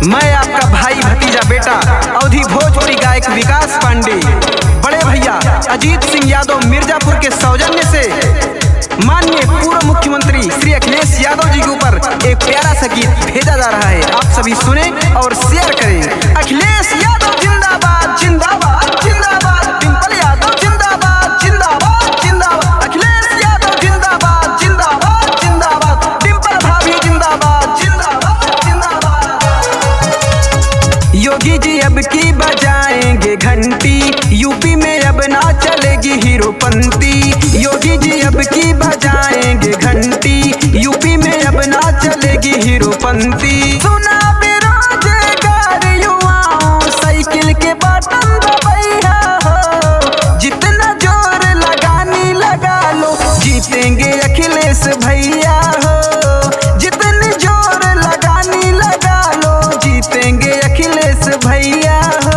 मैं आपका भाई भतीजा बेटा अवधी भोजपुरी गायक विकास पांडे बड़े भैया अजीत सिंह यादव मिर्जापुर के सौजन्य से माननीय पूर्व मुख्यमंत्री श्री अखिलेश यादव जी के ऊपर एक प्यारा सा गीत भेजा जा रहा है। आप सभी सुने और शेयर करें। अखिलेश यादव जिंदाबाद जिंदाबाद जिंदाबाद, डिंपल यादव जिंदाबाद जिंदाबाद जिंदाबाद, अखिलेश यादव जिंदाबाद जिंदाबाद जिंदाबाद, डिंपल भाभी जिंदाबाद जिंदाबाद जिंदाबाद। योगी जी अब की बजाएंगे घंटी, यूपी में अब ना चलेगी हीरोपंती। योगी जी अब की बजाएंगे घंटी, यूपी में अब ना चलेगी हीरोपंती। सुना बेरोजगार युवाओं साइकिल के बटन दबैया हो, जितना जोर लगानी लगा लो जीतेंगे अखिलेश भैया हो, जितने जोर लगानी लगा लो जीतेंगे अखिलेश भैया हो।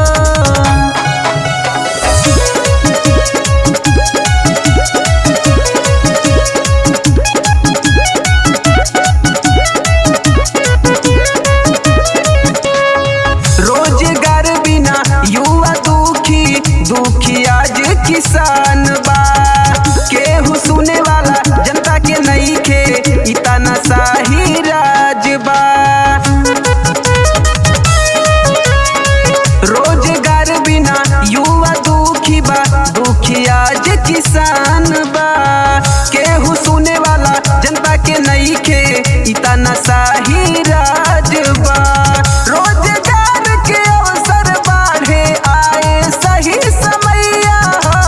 दुखी आज किसान बा, केहू सुने वाला जनता के नहीं खे, इतना शाही राज बा। रोजगार बिना युवा दुखी बा, दुखी आज किसान बा, केहू सुने वाला जनता के नहीं खे, इतना शाही राज बा। रोजगार के अवसर बढ़े आए सही समैया हो,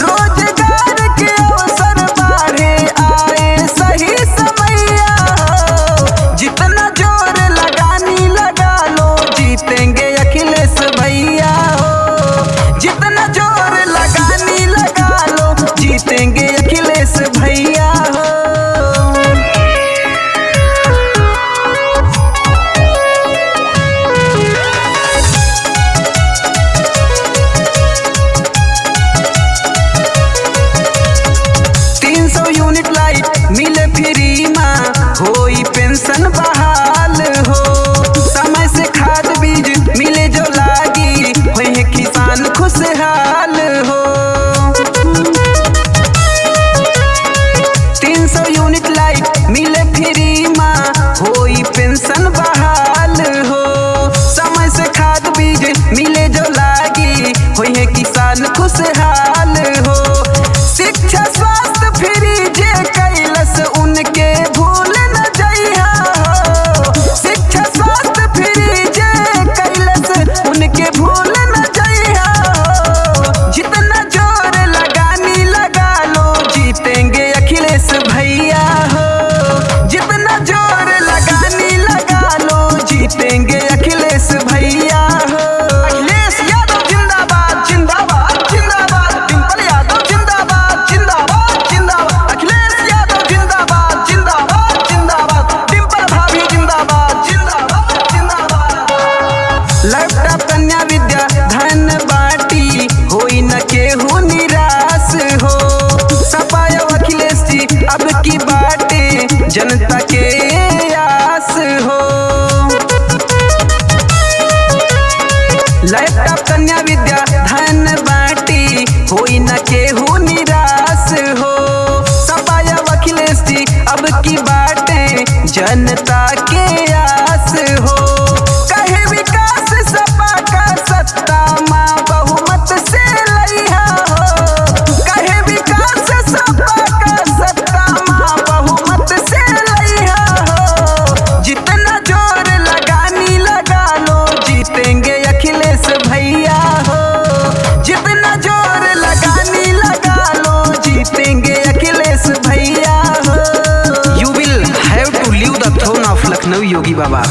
रोजगार के अवसर बढ़े आए सही समैया हो, जितना जोर लगानी लगा लो जीतेंगे अखिलेश भैया हो, जितना जोर लगानी लगा लो जीतेंगे अखिलेश भैया हो। 300 यूनिट लाइट मिले फ्री माँ, होई पेंशन बहाल हो, समय से खाद बीज मिले जो लागी, होई किसान खुशहाल हो। 300 यूनिट लाइट मिले फ्री माँ, होई पेंशन बहाल हो, समय से खाद बीज मिले जो लागी, होई किसान खुशहाल हो। शिक्षा स्वास्थ्य फ्री जे कैलस उनके भूल न जइहा हो, शिक्षा स्वास्थ्य फ्री जे कैलस उनके भूल न जइहा हो, जितना जोर लगानी लगा लो जीतेंगे अखिलेश भैया हो, जितना जोर लगानी लगा लो जीतेंगे अखिलेश भैया हो। अखिलेश यादव जिंदाबाद जिंदाबाद जिंदाबाद, डिंपल यादव जिंदाबाद जिंदाबाद जिंदाबाद, अखिलेश यादव जिंदाबाद जिंदाबाद जिंदाबाद, डिंपल भाभी जिंदाबाद जिंदाबाद जिंदाबाद। लैपटॉप कन्या विद्या धन बाटी, होई न केहू निराश हो, सपाया अखिलेश जी अब की बाटे जनता के आस हो। लैपटॉप कन्या विद्या धन बाटी, होई न केहू निराश हो, सपाया अखिलेश जी अब की बाटे जनता के आस हो। कहे विकास सपा का सत्ता माँ बहुमत से लइहा हो, कहे विकास सपा का सत्ता माँ बहुमत से लइहा हो, जितना जोर लगानी लगा लो जीतेंगे अखिलेश भैया हो, जितना जोर लगानी लगा लो जीतेंगे अखिलेश भैया हो। You will have to leave the throne of Lucknow, Yogi बाबा।